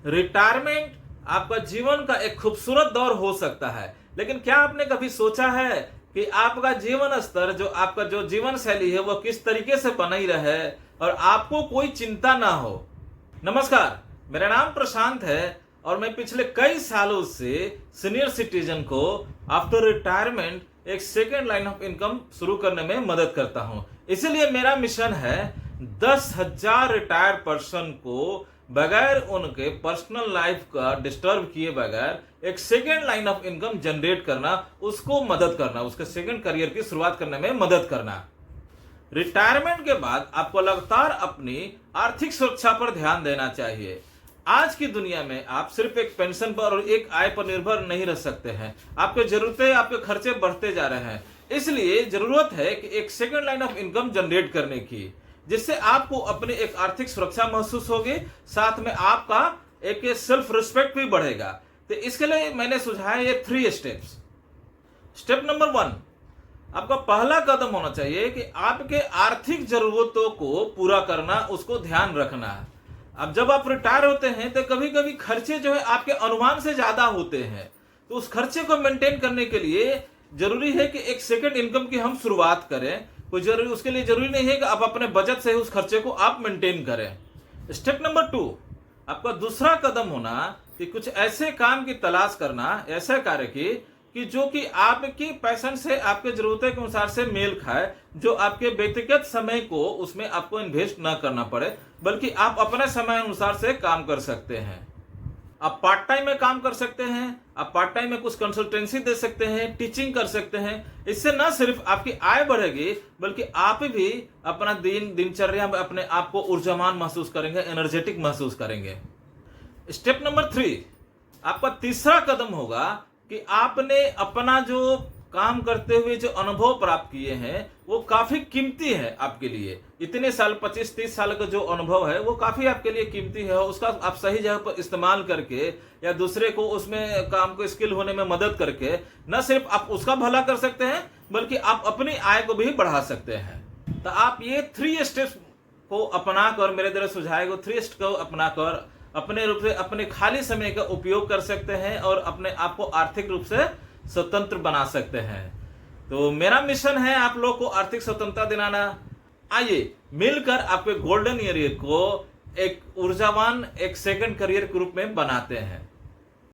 Retirement आपका जीवन का एक खूबसूरत दौर हो सकता है, लेकिन क्या आपने कभी सोचा है कि आपका जीवन स्तर, जो आपका जो जीवन शैली है, वो किस तरीके से बनाई रहे और आपको कोई चिंता ना हो। नमस्कार, मेरा नाम प्रशांत है और मैं पिछले कई सालों से सीनियर सिटीजन को आफ्टर रिटायरमेंट एक सेकेंड लाइन ऑफ इनकम शुरू करने में मदद करता हूं। इसीलिए मेरा मिशन है 10,000 रिटायर्ड पर्सन को बगैर उनके पर्सनल लाइफ का डिस्टर्ब किए बगैर एक second line of income generate करना, उसको मदद करना, उसके सेकेंड करियर की शुरुआत करने में मदद करना। रिटायरमेंट के बाद आपको लगातार अपनी आर्थिक सुरक्षा पर ध्यान देना चाहिए। आज की दुनिया में आप सिर्फ एक पेंशन पर और एक आय पर निर्भर नहीं रह सकते हैं। आपकी जरूरतें, आपके खर्चे बढ़ते जा रहे हैं। इसलिए जरूरत है कि एक second line of income generate करने की, जिससे आपको अपनी एक आर्थिक सुरक्षा महसूस होगी, साथ में आपका एक सेल्फ रिस्पेक्ट भी बढ़ेगा। तो इसके लिए मैंने सुझाया ये 3 स्टेप्स। स्टेप नंबर 1, आपका पहला कदम होना चाहिए कि आपके आर्थिक जरूरतों को पूरा करना, उसको ध्यान रखना है। अब जब आप रिटायर होते हैं तो कभी कभी खर्चे जो है आपके अनुमान से ज्यादा होते हैं, तो उस खर्चे को मेंटेन करने के लिए जरूरी है कि एक सेकंड इनकम की हम शुरुआत करें। कोई जरूरी, उसके लिए जरूरी नहीं है कि आप अपने बजट से उस खर्चे को आप मेंटेन करें। स्टेप नंबर 2, आपका दूसरा कदम होना कि कुछ ऐसे काम की तलाश करना, ऐसे कार्य की कि जो कि आपकी पैशन से, आपके जरूरतों के अनुसार से मेल खाए, जो आपके व्यक्तिगत समय को उसमें आपको इन्वेस्ट ना करना पड़े, बल्कि आप अपने समय अनुसार से काम कर सकते हैं। आप पार्ट टाइम में काम कर सकते हैं, आप पार्ट टाइम में कुछ कंसल्टेंसी दे सकते हैं, टीचिंग कर सकते हैं। इससे न सिर्फ आपकी आय बढ़ेगी, बल्कि आप भी अपना दिनचर्या में अपने आप को ऊर्जावान महसूस करेंगे, एनर्जेटिक महसूस करेंगे। स्टेप नंबर 3, आपका तीसरा कदम होगा कि आपने अपना जो काम करते हुए जो अनुभव प्राप्त किए हैं वो काफी कीमती है आपके लिए। इतने साल, 25-30 साल का जो अनुभव है वो काफी आपके लिए कीमती है। उसका आप सही जगह पर इस्तेमाल करके या दूसरे को उसमें काम को स्किल होने में मदद करके न सिर्फ आप उसका भला कर सकते हैं, बल्कि आप अपनी आय को भी बढ़ा सकते हैं। तो आप ये 3 स्टेप्स को अपनाकर, मेरे द्वारा सुझाए गए 3 स्टेप को अपनाकर अपने रूप से अपने खाली समय का उपयोग कर सकते हैं और अपने आप को आर्थिक रूप से स्वतंत्र बना सकते हैं। तो मेरा मिशन है आप लोग को आर्थिक स्वतंत्रता दिलाना। आइए मिलकर आपके गोल्डन ईयर को एक ऊर्जावान, एक सेकंड करियर के रूप में बनाते हैं।